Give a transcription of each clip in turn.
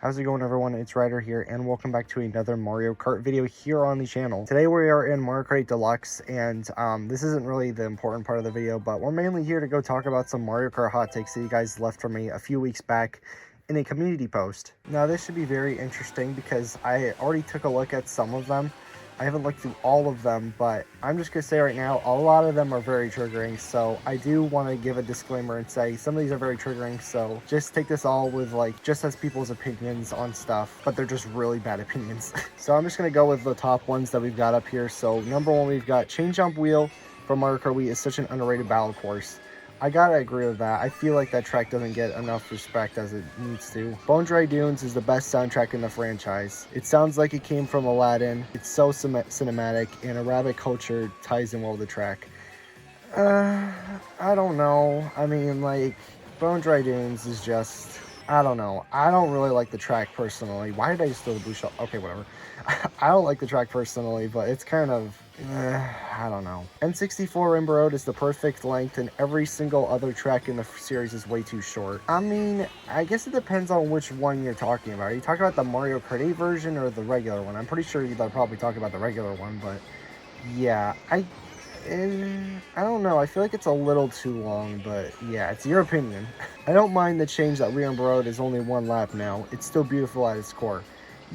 How's it going, everyone? It's Ryder here, and welcome back to another Mario Kart video here on the channel. Today we are in Mario Kart Deluxe, and this isn't really the important part of the video, but we're mainly here to go talk about some Mario Kart hot takes that you guys left for me a few weeks back in a community post. Now, this should be very interesting because I already took a look at some of them. I haven't looked through all of them, but I'm just going to say right now, a lot of them are very triggering, so I do want to give a disclaimer and say some of these are very triggering, so just take this all with, just as people's opinions on stuff, but they're just really bad opinions. So I'm just going to go with the top ones that we've got up here. So number one, we've got Chain Jump Wheel from Mario Kart Wii is such an underrated battle course. I gotta agree with that. I feel like that track doesn't get enough respect as it needs to. Bone Dry Dunes is the best soundtrack in the franchise. It sounds like it came from Aladdin. It's so cinematic, and Arabic culture ties in well with the track. I don't know. I mean, Bone Dry Dunes is just... I don't know. I don't really like the track personally. Why did I just throw the blue shell? Okay, whatever. I don't like the track personally, but it's kind of... I don't know. N64 Rainbow Road is the perfect length, and every single other track in the series is way too short. I mean, I guess it depends on which one you're talking about. Are you talking about the Mario Kart 8 version or the regular one? I'm pretty sure you'll probably talk about the regular one, but yeah, I don't know. I feel like it's a little too long, but yeah, it's your opinion. I don't mind the change that Rainbow Road is only one lap now. It's still beautiful at its core.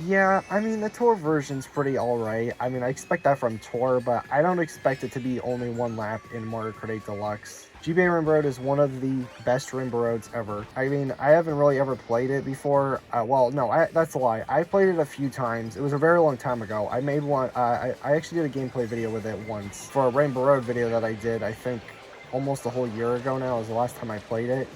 Yeah, I mean, the Tour version's pretty alright. I mean, I expect that from Tour, but I don't expect it to be only one lap in Mario Kart 8 Deluxe. GBA Rainbow Road is one of the best Rainbow Roads ever. I mean, I haven't really ever played it before. Well, no, that's a lie. I played it a few times. It was a very long time ago. I made one, I actually did a gameplay video with it once. For a Rainbow Road video that I did, I think, almost a whole year ago now was the last time I played it.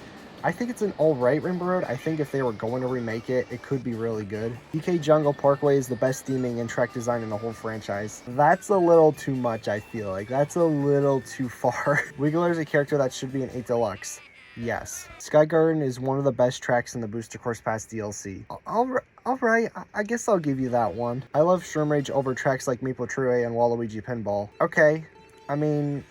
I think it's an alright Rainbow Road. I think if they were going to remake it, it could be really good. DK Jungle Parkway is the best theming and track design in the whole franchise. That's a little too much, I feel like. That's a little too far. Wiggler is a character that should be in 8 Deluxe. Yes. Sky Garden is one of the best tracks in the Booster Course Pass DLC. Alright, I guess I'll give you that one. I love Shroom Rage over tracks like Maple Treeway and Waluigi Pinball. Okay, I mean,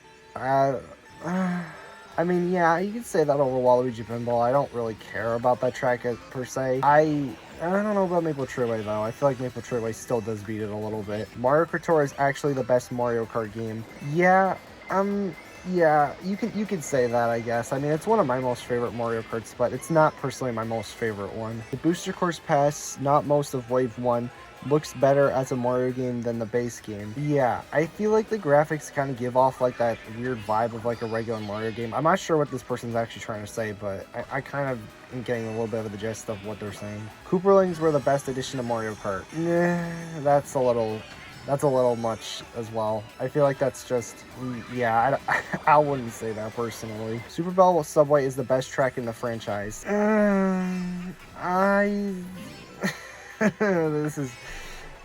yeah, you could say that over Waluigi Pinball. I don't really care about that track per se. I don't know about Maple Treeway, though. I feel like Maple Treeway still does beat it a little bit. Mario Kart Tour is actually the best Mario Kart game. Yeah, yeah, you could say that, I guess. I mean, it's one of my most favorite Mario Karts, but it's not personally my most favorite one. The Booster Course Pass, not most of Wave 1, looks better as a Mario game than the base game. Yeah, I feel like the graphics kind of give off like that weird vibe of like a regular Mario game. I'm not sure what this person's actually trying to say, but I kind of am getting a little bit of the gist of what they're saying. Cooperlings were the best addition to Mario Kart. Nah, that's a little much as well. I feel like that's just, yeah, I wouldn't say that personally. Super Bell Subway is the best track in the franchise. This is...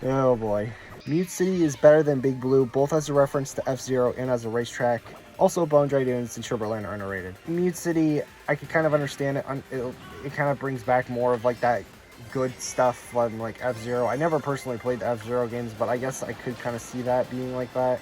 Oh boy. Mute City is better than Big Blue, both as a reference to F-Zero and as a racetrack. Also, Bone Dry Dunes and Sugarland are underrated. Mute City, I can kind of understand it. It kind of brings back more of like that good stuff from like F-Zero. I never personally played the F-Zero games, but I guess I could kind of see that being like that.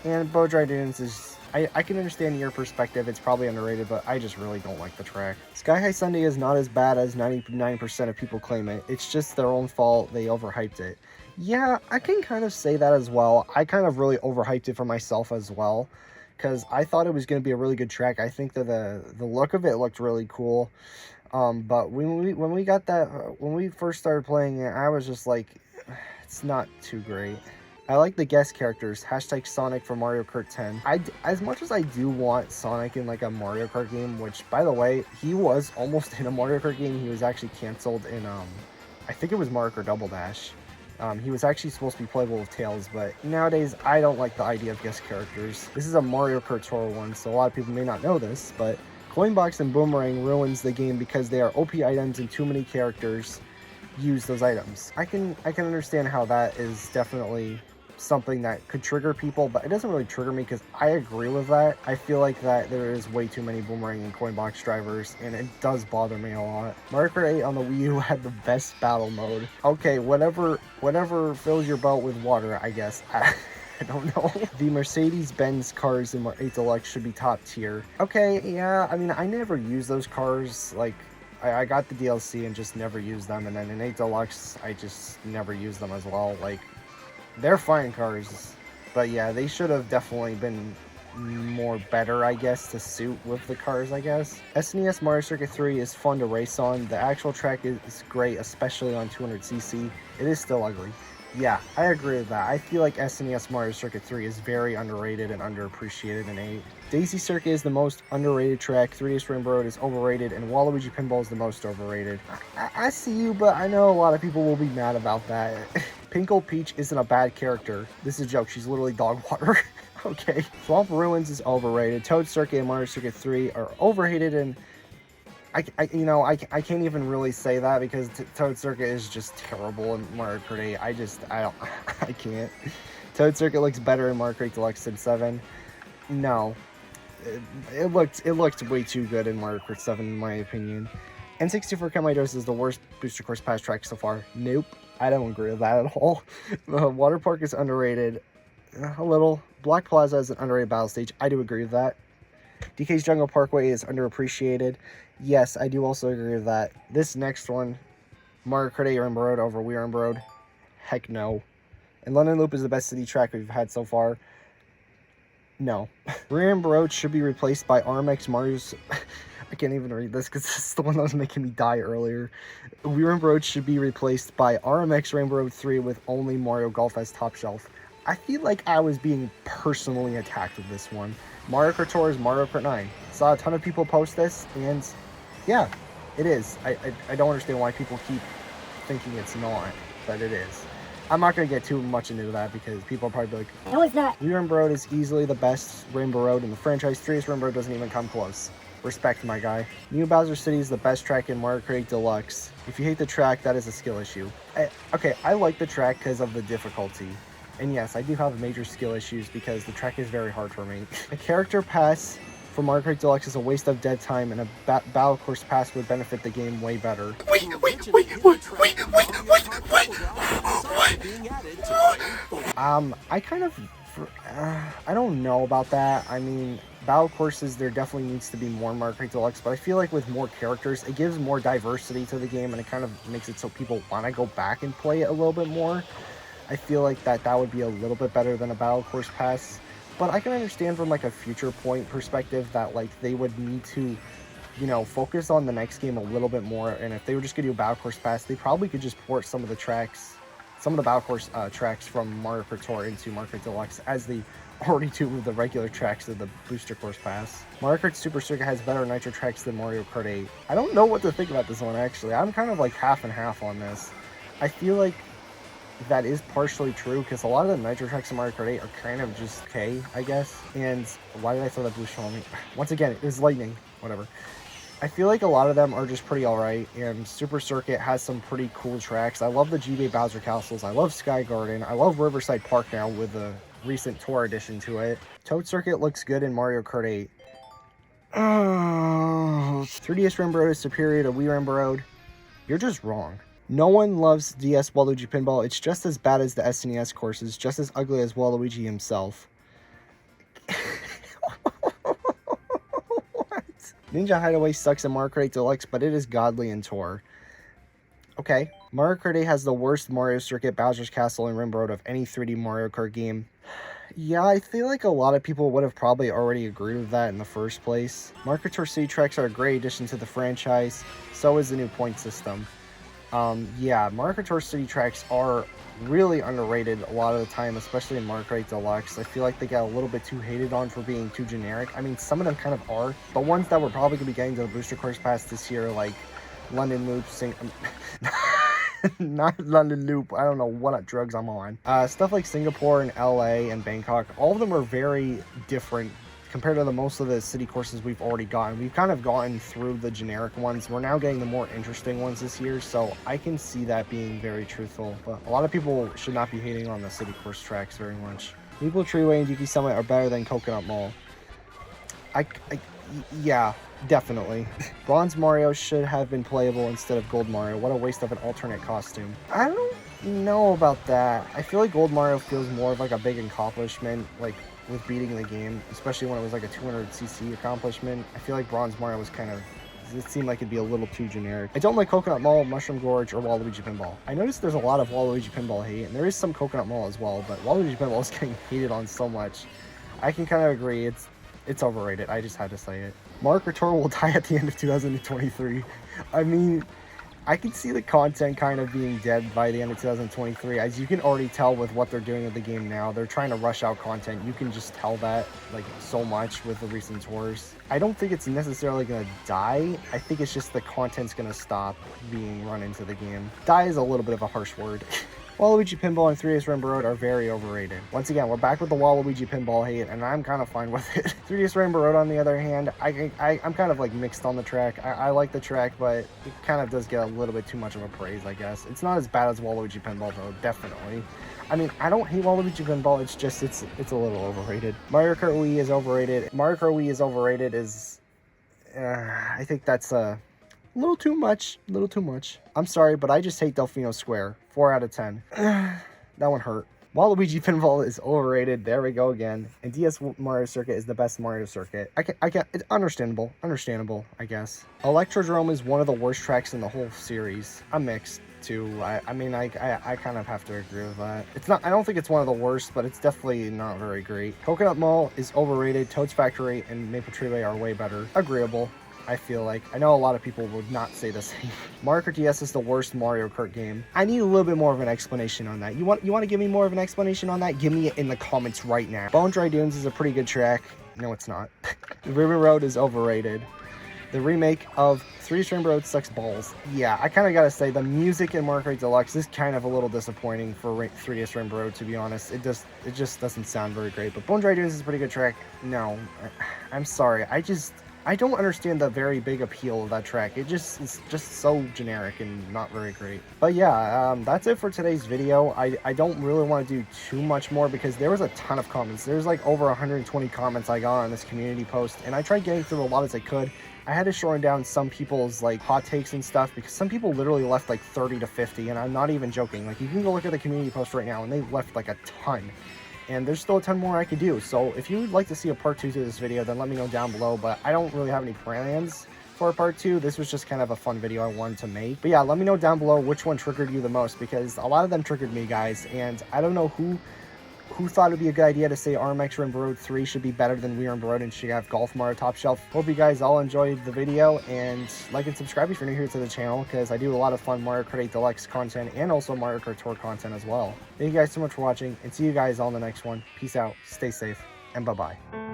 And Bone Dry Dunes is... I can understand your perspective. It's probably underrated, but I just really don't like the track. Sky High Sunday is not as bad as 99% of people claim it. It's just their own fault. They overhyped it. Yeah, I can kind of say that as well. I kind of really overhyped it for myself as well, because I thought it was going to be a really good track. I think that the look of it looked really cool. But when we first started playing it, I was just like, it's not too great. I like the guest characters, hashtag Sonic for Mario Kart 10. As much as I do want Sonic in like a Mario Kart game, which by the way, he was almost in a Mario Kart game. He was actually canceled in, I think it was Mario Kart Double Dash. He was actually supposed to be playable with Tails, but nowadays I don't like the idea of guest characters. This is a Mario Kart Tour one, so a lot of people may not know this, but Coinbox and Boomerang ruins the game because they are OP items and too many characters use those items. I can understand how that is definitely something that could trigger people, but it doesn't really trigger me because I agree with that. I feel like that there is way too many Boomerang and Coinbox drivers, and it does bother me a lot. Mario Kart 8 on the Wii U had the best battle mode. Okay, whatever fills your boat with water, I guess. I don't know. The Mercedes-Benz cars in 8 Deluxe should be top tier. Okay, yeah, I mean, I never use those cars, like, I got the DLC and just never used them, and then in 8 Deluxe, I just never used them as well. Like, they're fine cars, but yeah, they should have definitely been more better, I guess, to suit with the cars, I guess. SNES Mario Circuit 3 is fun to race on. The actual track is great, especially on 200cc. It is still ugly. Yeah, I agree with that. I feel like SNES Mario Circuit 3 is very underrated and underappreciated in 8. Daisy Circuit is the most underrated track, 3DS Rainbow Road is overrated, and Waluigi Pinball is the most overrated. I see you, but I know a lot of people will be mad about that. Pinkle Peach isn't a bad character. This is a joke, she's literally dog water. Okay. Swamp Ruins is overrated. Toad Circuit and Mario Circuit 3 are overhated, and I can't even really say that because Toad Circuit is just terrible in Mario Kart 8. I can't. Toad Circuit looks better in Mario Kart Deluxe than 7. No. It looked way too good in Mario Kart 7 in my opinion. N64 Kamidos is the worst Booster Course Pass track so far. Nope. I don't agree with that at all. The Water Park is underrated. A little. Black Plaza is an underrated battle stage. I do agree with that. DK's Jungle Parkway is underappreciated. Yes, I do also agree with that. This next one, Mario Kart 8 Rainbow Road over Wii Rainbow Road. Heck no. And London Loop is the best city track we've had so far. No. Wii Rainbow Road should be replaced by RMX Mario's... I can't even read this because this is the one that was making me die earlier. Wii Rainbow Road should be replaced by RMX Rainbow Road 3 with only Mario Golf as top shelf. I feel like I was being personally attacked with this one. Mario Kart Tour is Mario Kart 9. Saw a ton of people post this, and yeah, it is. I don't understand why people keep thinking it's not, but it is. I'm not going to get too much into that because people are probably like, no, it's not. Wii Rainbow Road is easily the best Rainbow Road in the franchise. 3DS Rainbow Road doesn't even come close. Respect, my guy. New Bowser City is the best track in Mario Kart 8 Deluxe. If you hate the track, that is a skill issue. Okay, I like the track because of the difficulty. And yes, I do have major skill issues because the track is very hard for me. A character pass for Mario Kart Deluxe is a waste of dead time, and a battle course pass would benefit the game way better. Wait. I kind of... I don't know about that. I mean, battle courses, there definitely needs to be more Mario Kart Deluxe, but I feel like with more characters, it gives more diversity to the game, and it kind of makes it so people want to go back and play it a little bit more. I feel like that would be a little bit better than a battle course pass, but I can understand from like a future point perspective that like they would need to, you know, focus on the next game a little bit more. And if they were just gonna do a battle course pass, they probably could just port some of the tracks, some of the battle course tracks from Mario Kart Tour into Mario Kart Deluxe, as they already do with the regular tracks of the booster course pass. Mario Kart Super Circuit has better nitro tracks than Mario Kart 8. I don't know what to think about this one actually. I'm kind of like half and half on this. I feel like that is partially true because a lot of the nitro tracks in Mario Kart 8 are kind of just okay, I guess. And why did I throw that blue shell on me? Once again, it was lightning. Whatever. I feel like a lot of them are just pretty alright, and Super Circuit has some pretty cool tracks. I love the G-Bay Bowser Castles. I love Sky Garden. I love Riverside Park now with the recent tour addition to it. Toad Circuit looks good in Mario Kart 8. 3DS Rainbow Road is superior to Wii Rainbow Road. You're just wrong. No one loves DS Waluigi Pinball. It's just as bad as the SNES courses, just as ugly as Waluigi himself. What? Ninja Hideaway sucks in Mario Kart 8 Deluxe, but it is godly in Tour. Okay. Mario Kart 8 has the worst Mario Circuit, Bowser's Castle, and Rainbow Road of any 3D Mario Kart game. Yeah, I feel like a lot of people would have probably already agreed with that in the first place. Mario Kart Tour City tracks are a great addition to the franchise. So is the new point system. Yeah, Mario Kart Tour City tracks are really underrated a lot of the time, especially in Mario Kart 8 Deluxe. I feel like they got a little bit too hated on for being too generic. I mean, some of them kind of are, but ones that we're probably going to be getting to the Booster Course Pass this year, like London Loop, not London Loop, I don't know what drugs I'm on. Stuff like Singapore and LA and Bangkok, all of them are very different compared to most of the city courses we've already gotten. We've kind of gotten through the generic ones. We're now getting the more interesting ones this year, so I can see that being very truthful. But a lot of people should not be hating on the city course tracks very much. Maple Treeway and Yuki Summit are better than Coconut Mall. Yeah, definitely. Bronze Mario should have been playable instead of Gold Mario. What a waste of an alternate costume. I don't know about that. I feel like Gold Mario feels more of like a big accomplishment, like with beating the game, especially when it was like a 200cc accomplishment. I feel like Bronze Mario was kind of It seemed like it'd be a little too generic. I don't like Coconut Mall, Mushroom Gorge, or Waluigi Pinball. I noticed there's a lot of Waluigi Pinball hate, and there is some Coconut Mall as well, but Waluigi Pinball is getting hated on so much. I can kind of agree, it's overrated. I just had to say it. Mario Kart Tour will die at the end of 2023. I mean, I can see the content kind of being dead by the end of 2023. As you can already tell with what they're doing with the game now, they're trying to rush out content. You can just tell that like so much with the recent tours. I don't think it's necessarily going to die. I think it's just the content's going to stop being run into the game. Die is a little bit of a harsh word. Waluigi Pinball and 3DS Rainbow Road are very overrated. Once again, we're back with the Waluigi Pinball hate, and I'm kind of fine with it. 3DS Rainbow Road, on the other hand, I'm kind of like mixed on the track. I like the track, but it kind of does get a little bit too much of a praise, I guess. It's not as bad as Waluigi Pinball, though, definitely. I mean, I don't hate Waluigi Pinball, it's just, it's a little overrated. Mario Kart Wii is overrated. Mario Kart Wii is overrated is, I think that's a little too much. I'm sorry, but I just hate Delfino Square. 4 out of 10. That one hurt. Waluigi Pinball is overrated. There we go again. And DS Mario Circuit is the best Mario Circuit. It's understandable, I guess. Electrodrome is one of the worst tracks in the whole series. I'm mixed too. I mean, I kind of have to agree with that. It's not, I don't think it's one of the worst, but it's definitely not very great. Coconut Mall is overrated. Toad's Factory and Maple Tree Way are way better. Agreeable. I feel like. I know a lot of people would not say the same. Mario Kart DS is the worst Mario Kart game. I need a little bit more of an explanation on that. You want to give me more of an explanation on that? Give me it in the comments right now. Bone Dry Dunes is a pretty good track. No, it's not. River Road is overrated. The remake of 3DS Rainbow Road sucks balls. Yeah, I kind of gotta say, the music in Mario Kart Deluxe is kind of a little disappointing for 3DS Rainbow Road, to be honest. It just doesn't sound very great. But Bone Dry Dunes is a pretty good track. No, I'm sorry. I don't understand the very big appeal of that track. It's just so generic and not very great. But yeah, that's it for today's video. I don't really want to do too much more because there was a ton of comments. There's like over 120 comments I got on this community post, and I tried getting through a lot as I could. I had to shorten down some people's like hot takes and stuff because some people literally left like 30 to 50, and I'm not even joking. Like, you can go look at the community post right now and they left like a ton. And there's still a ton more I could do. So if you would like to see a part 2 to this video, then let me know down below. But I don't really have any plans for a part 2. This was just kind of a fun video I wanted to make. But yeah, let me know down below which one triggered you the most, because a lot of them triggered me, guys. And I don't know who thought it'd be a good idea to say RMX Rainbow Road 3 should be better than Wii Rainbow Road and should have Golf Mario Top Shelf. Hope you guys all enjoyed the video, and like and subscribe if you're new here to the channel, because I do a lot of fun Mario Kart 8 Deluxe content and also Mario Kart Tour content as well. Thank you guys so much for watching, and see you guys all in the next one. Peace out, stay safe, and bye-bye.